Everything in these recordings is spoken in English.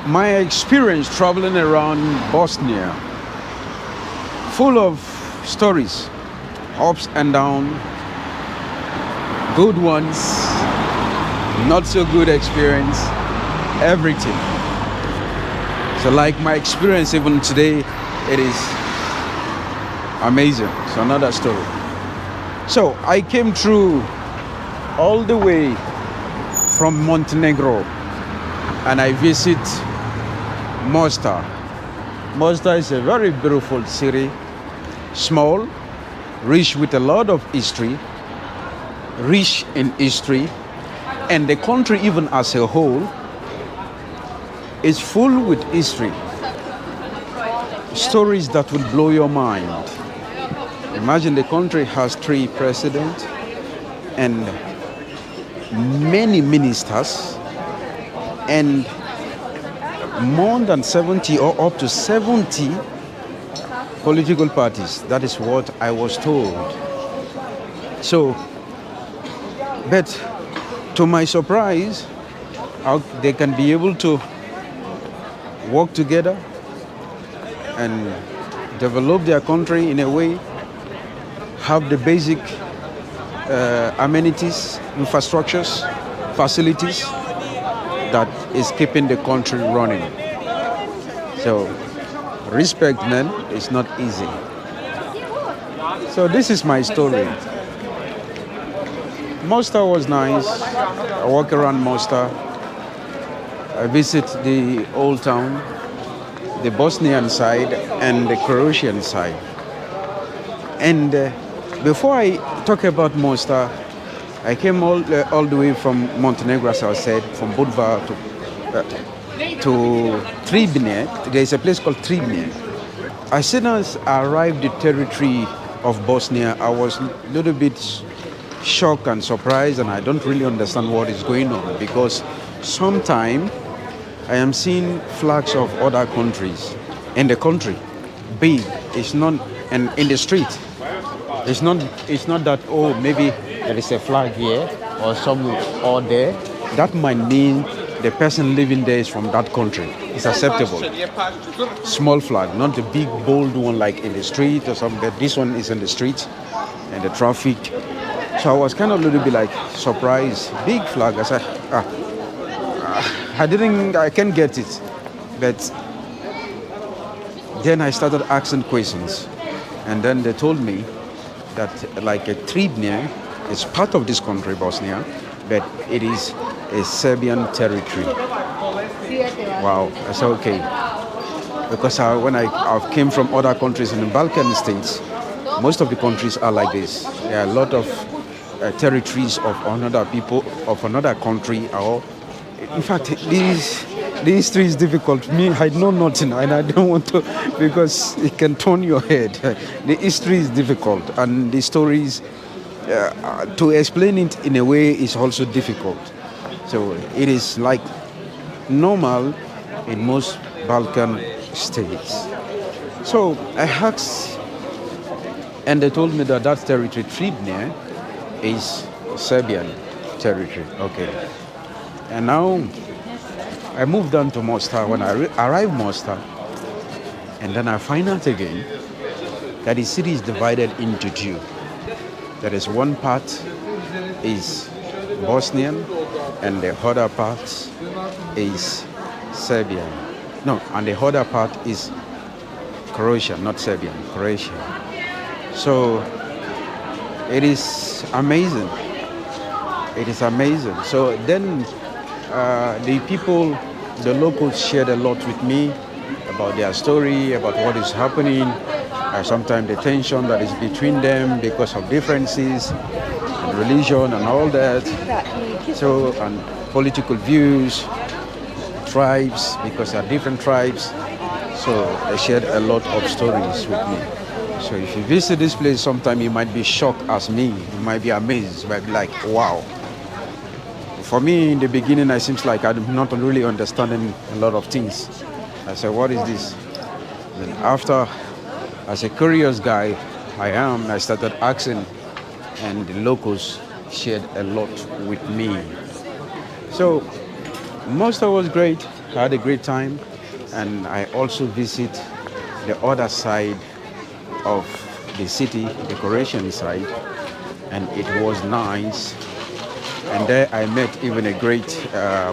my experience traveling around Bosnia, full of stories, ups and downs, good ones, not so good experience, everything. So like my experience even today, it is amazing. It's another story. So I came through all the way from Montenegro and I visit Mostar. Mostar is a very beautiful city, small, rich with a lot of history, rich in history, and the country even as a whole is full with history. Stories that will blow your mind. Imagine the country has 3 presidents and many ministers and more than 70 or up to 70 political parties. That is what I was told. So, but to my surprise, how they can be able to work together and develop their country in a way, have the basic amenities, infrastructures, facilities that is keeping the country running. So, respect, man, is not easy. So this is my story. Mostar was nice. I walk around Mostar. I visit the old town, the Bosnian side and the Croatian side. And before I talk about Mostar, I came all the way from Montenegro, as I said, from Budva to Trebinje. There is a place called Trebinje. As soon as I arrived the territory of Bosnia, I was a little bit shocked and surprised, and I don't really understand what is going on, because sometimes I am seeing flags of other countries in the country, big. It's not, and in the street. It's not that, oh, maybe there is a flag here or some or there. That might mean the person living there is from that country. It's acceptable. Small flag, not the big bold one like in the street or something. But this one is in the street and the traffic. So I was kind of a little bit like surprised. Big flag. I said, I can't get it. But then I started asking questions, and then they told me that like a Trebinje is part of this country, Bosnia, but it is a Serbian territory. Wow, I said okay. Because when I came from other countries in the Balkan States, most of the countries are like this. There are a lot of territories of another people, of another country. Or, in fact, the history is difficult. Me, I know nothing, and I don't want to, because it can turn your head. The history is difficult, and the stories, to explain it in a way is also difficult. So it is like normal in most Balkan states. So I asked, and they told me that territory, Trebinje, is Serbian territory. Okay. And now I moved on to Mostar. When I arrived Mostar, and then I find out again that the city is divided into 2. There is one part is Bosnian, and the other part is Serbian. No, and the other part is Croatian, not Serbian, Croatian. So it is amazing. It is amazing. So then the people, the locals shared a lot with me about their story, about what is happening, sometimes the tension that is between them because of differences, and religion and all that. So, and political views, tribes, because there are different tribes. So they shared a lot of stories with me. So if you visit this place, sometime you might be shocked as me. You might be amazed, you might be like, wow. For me, in the beginning, it seems like I'm not really understanding a lot of things. I said, what is this? Then after, as a curious guy I started asking, and the locals shared a lot with me. So Mostar was great. had a great time, and I also visit the other side of the city, the Croatian side, and it was nice. And there I met even a great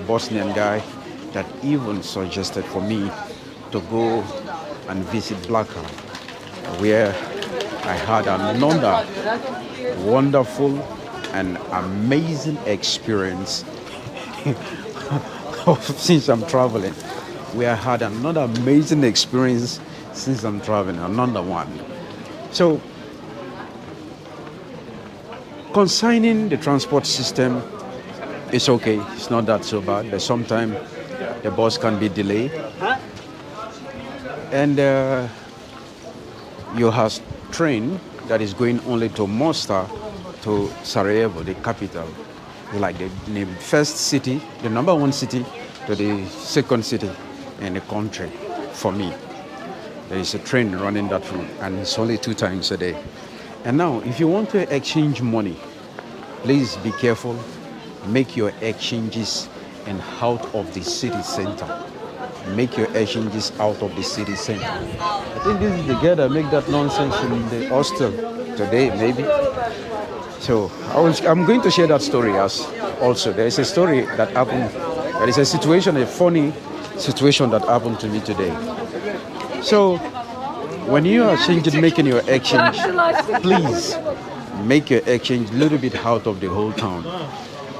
Bosnian guy that even suggested for me to go and visit Balkan, where I had another wonderful and amazing experience since I'm traveling. Where I had another amazing experience since I'm traveling, another one. So, concerning the transport system, it's okay. It's not that so bad, but sometimes the bus can be delayed. And you have train that is going only to Mostar, to Sarajevo, the capital, like the first city, the number one city, to the second city in the country for me. There is a train running that route, and it's only 2 times a day. And now, if you want to exchange money, please be careful. Make your exchanges and out of the city center. Make your exchanges out of the city center. I think this is the girl that make that nonsense in the hostel today, maybe. So I'm going to share that story as also. There is a story that happened. There is a situation, a funny situation that happened to me today. So when you are making your exchange, please make your exchange a little bit out of the whole town.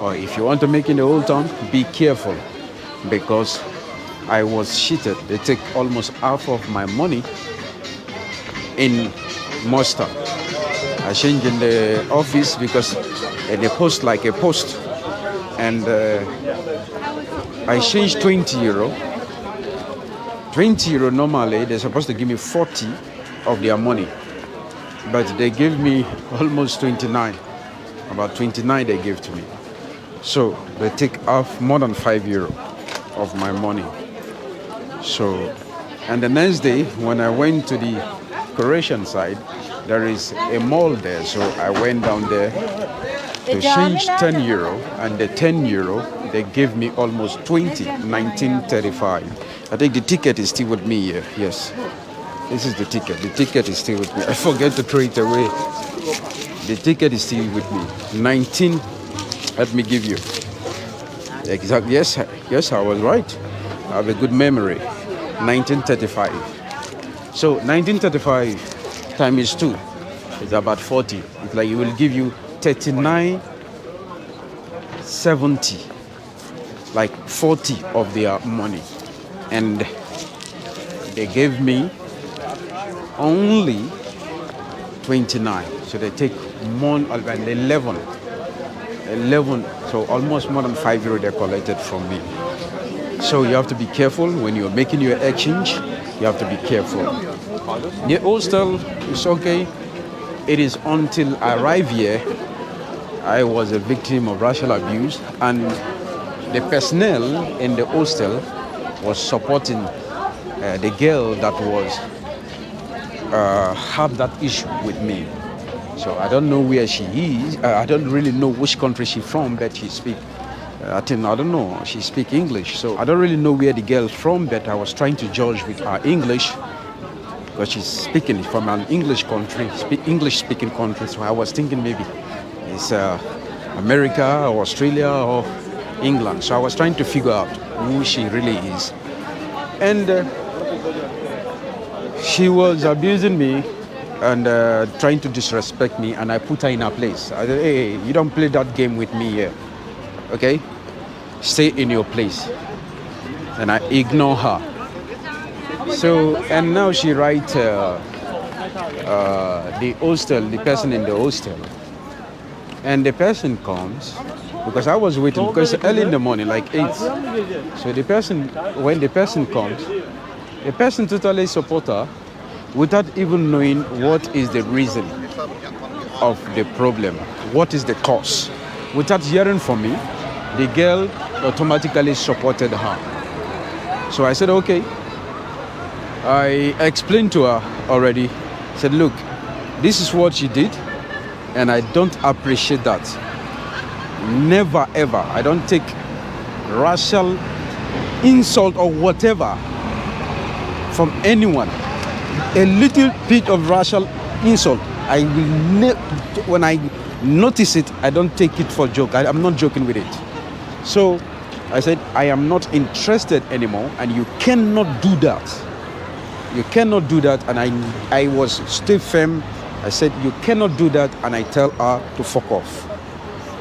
Or if you want to make in the whole town, be careful, because I was cheated. They take almost half of my money in Mostar. I changed in the office because they post like a post, and I changed 20 euro. 20 euro normally they're supposed to give me 40 of their money, but they gave me almost 29. About 29 they gave to me. So they take off more than 5 euro of my money. So, and the next day when I went to the Croatian side, there is a mall there. So I went down there to change 10 euro, and the 10 euro they gave me almost 20, 19.35. I think the ticket is still with me here. Yes, this is the ticket. The ticket is still with me. I forget to throw it away. The ticket is still with me. 19. Let me give you. Exactly. Yes, I was right. I have a good memory. 1935. So 1935 times 2 is about 40. It's like it will give you 39.70, like 40 of their money. And they gave me only 29. So they take more than 11, so almost more than 5 euro they collected from me. So you have to be careful when you're making your exchange. You have to be careful. The hostel is okay. It is until I arrive here, I was a victim of racial abuse, and the personnel in the hostel was supporting the girl that was had that issue with me. So I don't know where she is. I don't really know which country she's from, but she speak. I don't know. She speak English, so I don't really know where the girl's from. But I was trying to judge with her English, because she's speaking from an English country, English-speaking country. So I was thinking maybe it's America or Australia or England. So I was trying to figure out who she really is, and she was abusing me and trying to disrespect me, and I put her in her place. I said, hey, you don't play that game with me here, okay? Stay in your place. And I ignore her. So, and now she writes the hostel, the person in the hostel. And the person comes, because I was waiting, because early in the morning, like 8. So the person, when the person comes, the person totally supports her without even knowing what is the reason of the problem, what is the cause. Without hearing from me, the girl automatically supported her. So I said, okay. I explained to her already. I said, look, this is what she did, and I don't appreciate that. Never ever. I don't take racial insult or whatever from anyone, a little bit of racial insult, I will when I notice it, I don't take it for joke. I'm not joking with it. So I said, I am not interested anymore, and you cannot do that. You cannot do that. And I was still firm. I said, you cannot do that, and I tell her to fuck off.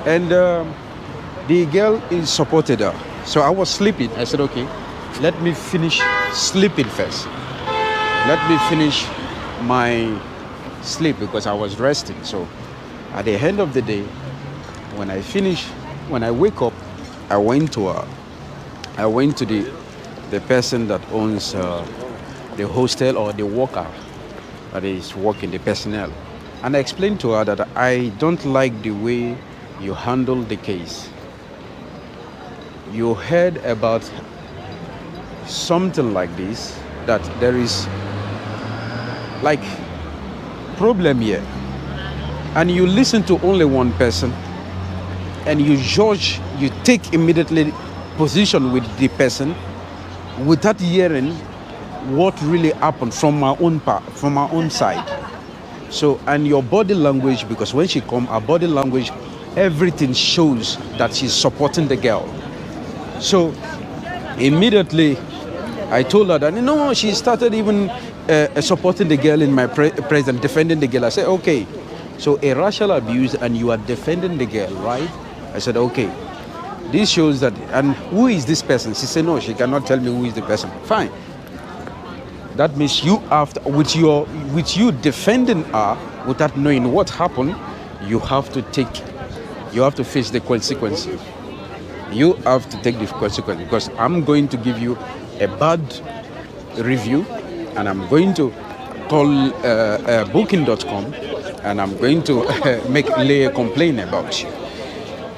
And the girl supported her. So I was sleeping. I said, okay, let me finish sleeping first. Let me finish my sleep, because I was resting. So at the end of the day, when I wake up, I went to the person that owns the hostel, or the worker that is working, the personnel. And I explained to her that I don't like the way you handle the case. You heard about something like this, that there is like problem here, and you listen to only one person, and you judge, you take immediately position with the person without hearing what really happened from our own side. So, and your body language, because when she come, her body language, everything shows that she's supporting the girl. So immediately I told her that, no, she started even supporting the girl in my presence, defending the girl. I said, okay, so a racial abuse and you are defending the girl, right? I said, okay, this shows that. And who is this person? She said, no, she cannot tell me who is the person. Fine. That means you have to, with you defending her without knowing what happened, you have to face the consequences. You have to take the consequence, because I'm going to give you a bad review, and I'm going to call Booking.com, and I'm going to lay a complaint about you.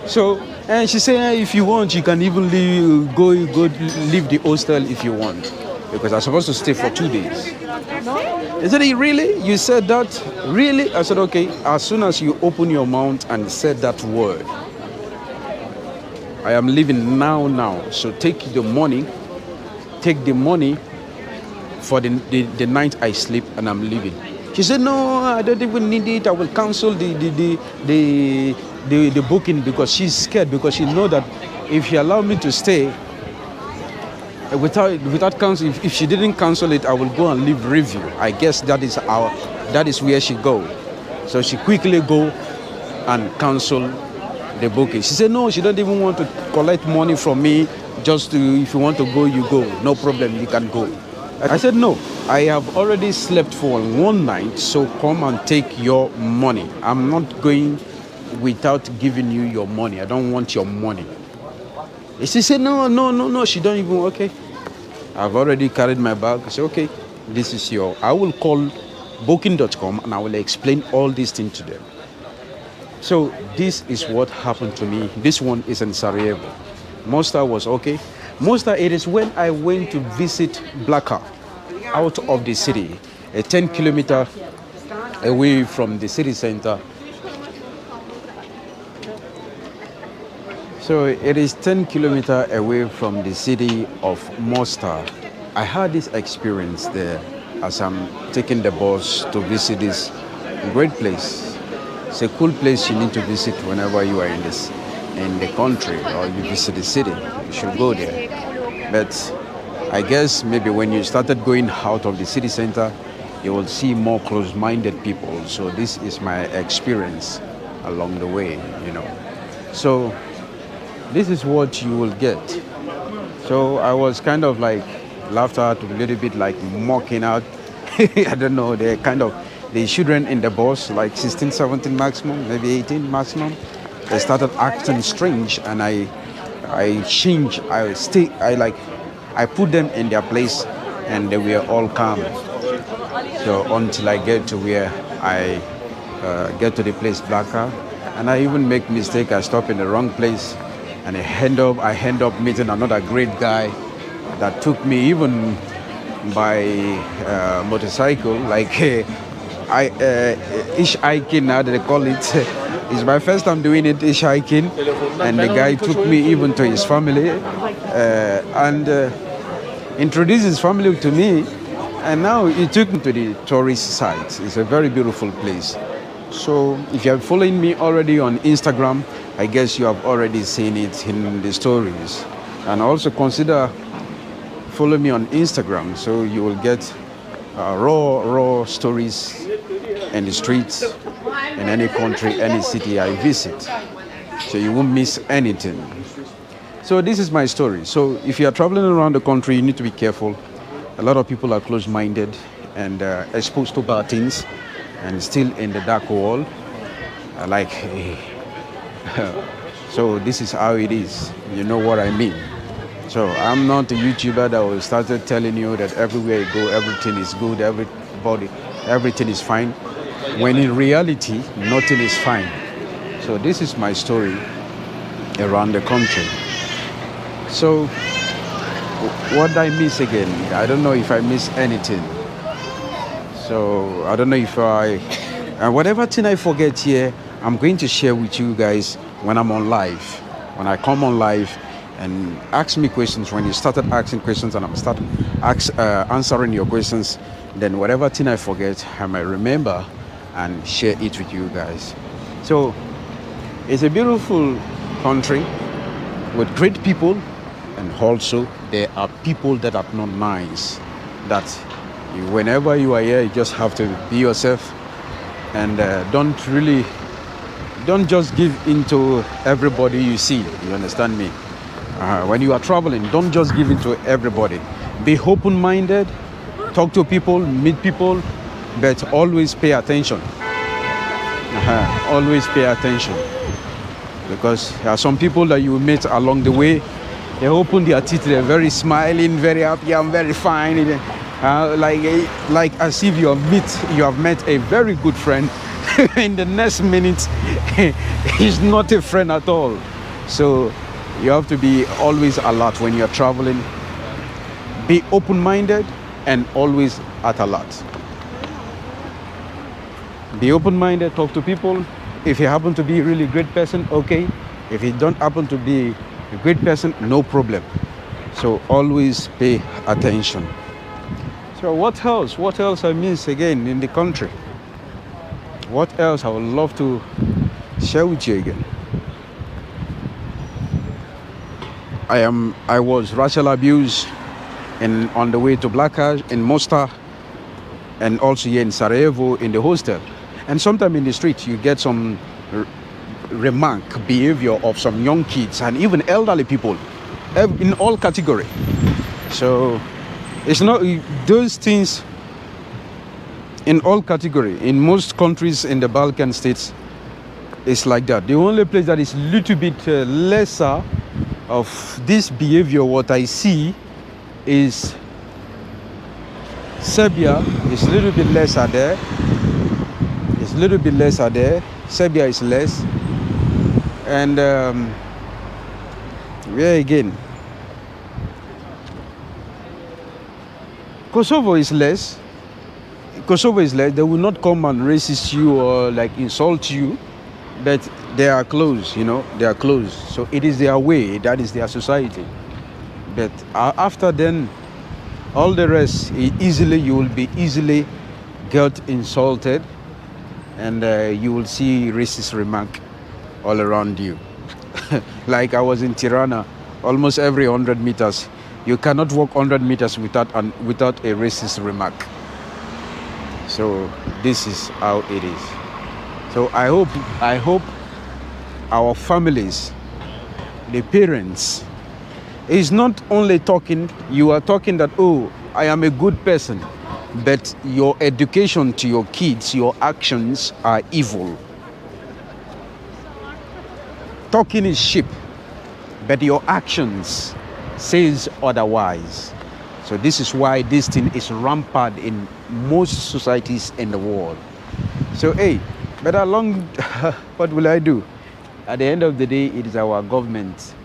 So, and she said, if you want, you can even leave the hostel if you want, because I'm supposed to stay for 2 days. I said, really? You said that? Really? I said, okay, as soon as you open your mouth and said that word, I am leaving now. So take the money for the night I sleep, and I'm leaving. She said, no, I don't even need it. I will cancel the booking, because she's scared, because she know that if she allow me to stay without cancel, if she didn't cancel it, I will go and leave review. I guess that is where she go. So she quickly go and cancel the booking. She said, no, she don't even want to collect money from me. Just if you want to go, you go. No problem, you can go. I said, no, I have already slept for one night, so come and take your money. I'm not going without giving you your money. I don't want your money. She said, no, she don't even, okay. I've already carried my bag. I said, okay, this is I will call Booking.com, and I will explain all these things to them. So this is what happened to me. This one is in Sarajevo. Mostar was okay. Mostar, it is when I went to visit Blaka out of the city, a 10 kilometer away from the city center. So it is 10 kilometers away from the city of Mostar. I had this experience there as I'm taking the bus to visit this great place. It's a cool place you need to visit whenever you are in the country, or you visit the city. You should go there. But I guess maybe when you started going out of the city center, you will see more close-minded people. So this is my experience along the way, So this is what you will get. So I was kind of like laughed at, a little bit like mocking out. I don't know, the children in the bus, like 16, 17 maximum, maybe 18 maximum. They started acting strange, and I put them in their place, and they were all calm. So until I get to where I get to the place Blaka, and I even make mistake. I stop in the wrong place, and I end up meeting another great guy that took me even by motorcycle, like hitchhiking, how do they call it? It's my first time doing it, hitchhiking, and the guy took me even to his family and introduced his family to me, and now he took me to the tourist site. It's a very beautiful place. So if you are following me already on Instagram, I guess you have already seen it in the stories. And also consider follow me on Instagram, so you will get raw stories in the streets, in any country, any city I visit. So you won't miss anything. So this is my story. So if you are traveling around the country, you need to be careful. A lot of people are close-minded and exposed to bad things and still in the dark world. So this is how it is. You know what I mean. So I'm not a YouTuber that will start telling you that everywhere you go, everything is good, everything is fine. When in reality, nothing is fine. So this is my story around the country. So what did I miss again? I don't know if I miss anything. So I don't know if whatever thing I forget here, I'm going to share with you guys when I'm on live. When I come on live and ask me questions, when you started asking questions and I'm answering your questions, then whatever thing I forget, I might remember and share it with you guys. So it's a beautiful country with great people, and also there are people that are not nice. That whenever you are here, you just have to be yourself and don't just give into everybody you see. You understand me? When you are traveling, don't just give into everybody. Be open-minded, talk to people, meet people, but always pay attention. Always pay attention, because there are some people that you meet along the way. They open their teeth, they're very smiling, very happy, I'm very fine. Like as if you have met a very good friend. In the next minute, he's not a friend at all. So you have to be always alert when you're traveling. Be open-minded and always at alert. Be open-minded, talk to people. If you happen to be a really great person, okay. If you don't happen to be a great person, no problem. So always pay attention. So what else? What else I miss again in the country? What else I would love to share with you again? I was racial abuse on the way to Blackaj in Mostar, and also here in Sarajevo in the hostel. And sometimes in the street you get some remark behavior of some young kids and even elderly people in all category. So it's not those things in all category. In most countries in the Balkan States, it's like that. The only place that is a little bit lesser of this behavior, what I see, is Serbia. It's a little bit lesser there. It's a little bit lesser there. Serbia is less. And where again? Kosovo is less. Kosovo is less. They will not come and racist you or like insult you, but they are close, you know, they are close. So it is their way, that is their society. But after then, all the rest, you will be easily get insulted, and you will see racist remark all around you. Like I was in Tirana, almost every 100 meters, you cannot walk 100 meters without a racist remark. So this is how it is. So I hope our families, the parents, is not only talking, you are talking that, oh, I am a good person, but your education to your kids, your actions are evil. Talking is cheap, but your actions says otherwise. So this is why this thing is rampant in most societies in the world. So hey, but what will I do? At the end of the day, it is our government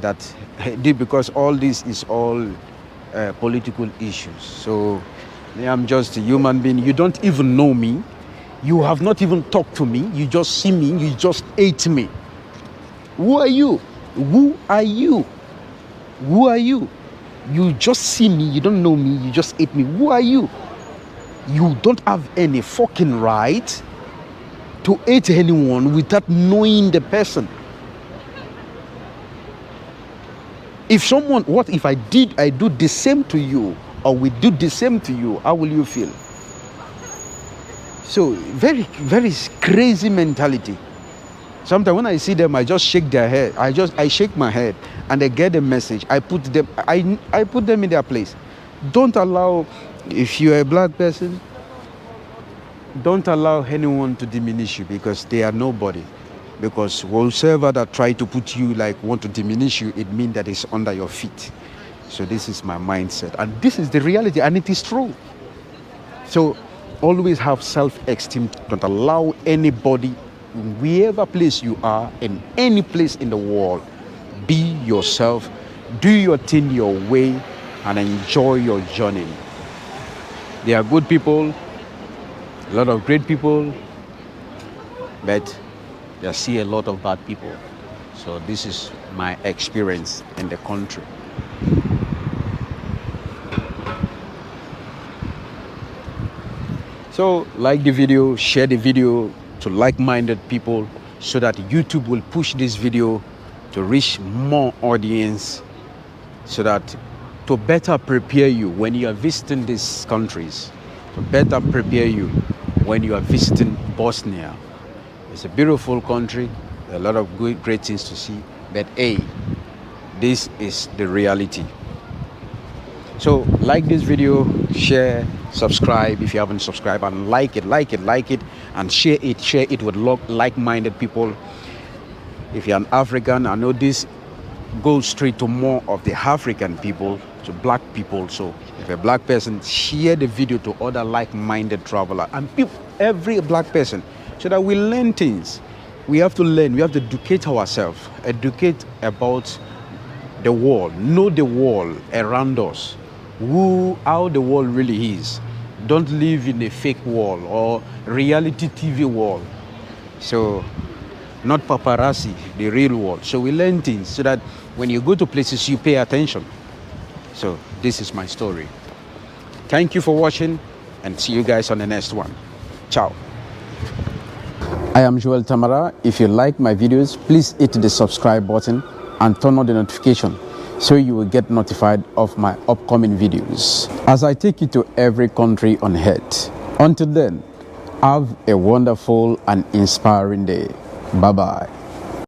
that did, because all this is all political issues. So I'm just a human being. You don't even know me. You have not even talked to me. You just see me. You just ate me. Who are you? Who are you? Who are you? You just see me. You don't know me. You just ate me. Who are you? You don't have any fucking right to hate anyone without knowing the person. If someone, what if I do the same to you, or we do the same to you, how will you feel? So very, very crazy mentality. Sometimes when I see them, I just shake their head. I shake my head, and they get the message. I put them in their place. Don't allow, if you're a black person, don't allow anyone to diminish you, because they are nobody. Because whoever that try to put you, like want to diminish you, it means that it's under your feet. So this is my mindset, and this is the reality, and it is true. So always have self-esteem. Don't allow anybody, in wherever place you are, in any place in the world, be yourself, do your thing your way, and enjoy your journey. There are good people, a lot of great people, but I see a lot of bad people. So this is my experience in the country. So like the video, share the video to like-minded people, so that YouTube will push this video to reach more audience, so that to better prepare you when you are visiting these countries, to better prepare you when you are visiting Bosnia. It's a beautiful country, a lot of great things to see, but hey, this is the reality. So like this video, share, subscribe if you haven't subscribed, and like it, and share it with like-minded people. If you're an African, I know this goes straight to more of the African people, to black people. So if a black person, share the video to other like-minded traveler, and people, every black person, so that we learn things. We have to learn, we have to educate ourselves, educate about the world, know the world around us, how the world really is. Don't live in a fake world or reality TV world. So not paparazzi, the real world. So we learn things, so that when you go to places, you pay attention. So this is my story. Thank you for watching, and see you guys on the next one. Ciao. I am TAMARA. If you like my videos, please hit the subscribe button and turn on the notification, so you will get notified of my upcoming videos as I take you to every country on earth. Until then, have a wonderful and inspiring day. Bye-bye.